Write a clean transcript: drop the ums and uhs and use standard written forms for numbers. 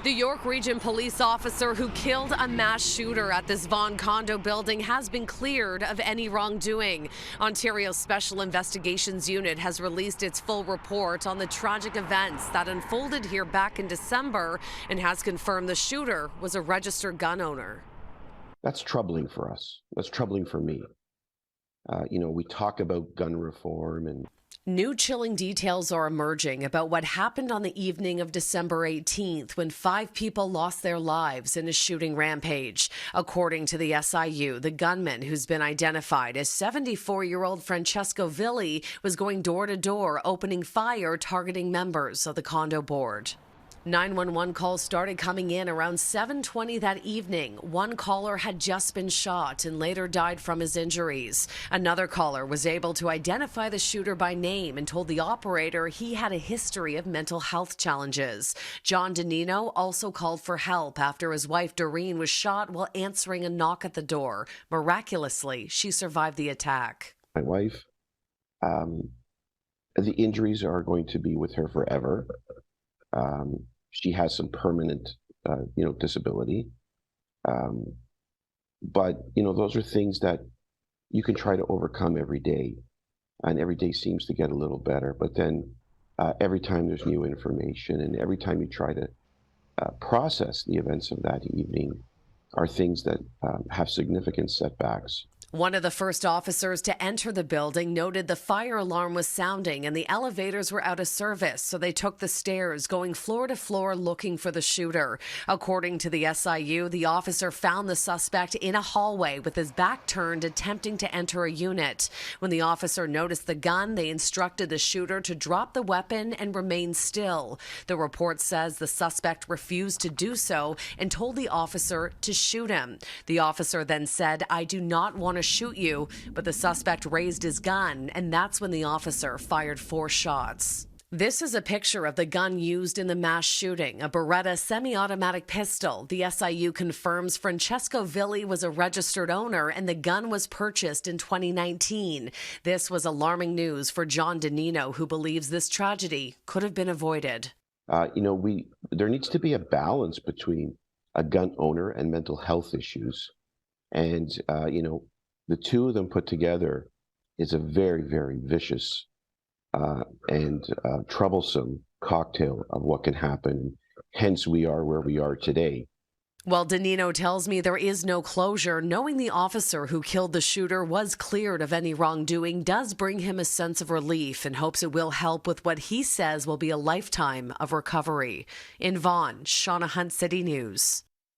The York Region police officer who killed a mass shooter at this Vaughan condo building has been cleared of any wrongdoing. Ontario's Special Investigations Unit has released its full report on the tragic events that unfolded here back in December and has confirmed the shooter was a registered gun owner. That's troubling for us. That's troubling for me. We talk about gun reform and New chilling details are emerging about what happened on the evening of December 18th when 5 people lost their lives in a shooting rampage. According to the SIU, the gunman, who's been identified as 74-year-old Francesco Villi, was going door to door opening fire targeting members of the condo board. 911 calls started coming in around 7:20 that evening. One caller had just been shot and later died from his injuries. Another caller was able to identify the shooter by name and told the operator he had a history of mental health challenges. John DeNino also called for help after his wife Doreen was shot while answering a knock at the door. Miraculously, she survived the attack. my wife. The injuries are going to be with her forever. She has some permanent, disability. But those are things that you can try to overcome every day. And every day seems to get a little better. But then every time there's new information and every time you try to process the events of that evening are things that have significant setbacks. One of the first officers to enter the building noted the fire alarm was sounding and the elevators were out of service, so they took the stairs, going floor to floor looking for the shooter. According to the SIU, the officer found the suspect in a hallway with his back turned, attempting to enter a unit. When the officer noticed the gun, they instructed the shooter to drop the weapon and remain still. The report says the suspect refused to do so and told the officer to shoot him. The officer then said, "I do not want to shoot you," but the suspect raised his gun, and that's when the officer fired 4 shots. This is a picture of the gun used in the mass shooting, a Beretta semi-automatic pistol. The SIU confirms Francesco Villi was a registered owner and the gun was purchased in 2019. This was alarming news for John DeNino, who believes this tragedy could have been avoided. There needs to be a balance between a gun owner and mental health issues. And, the two of them put together is a very, very vicious and troublesome cocktail of what can happen. Hence, we are where we are today. Well, DeNino tells me there is no closure. Knowing the officer who killed the shooter was cleared of any wrongdoing does bring him a sense of relief and hopes it will help with what he says will be a lifetime of recovery. In Vaughan, Shauna Hunt, City News.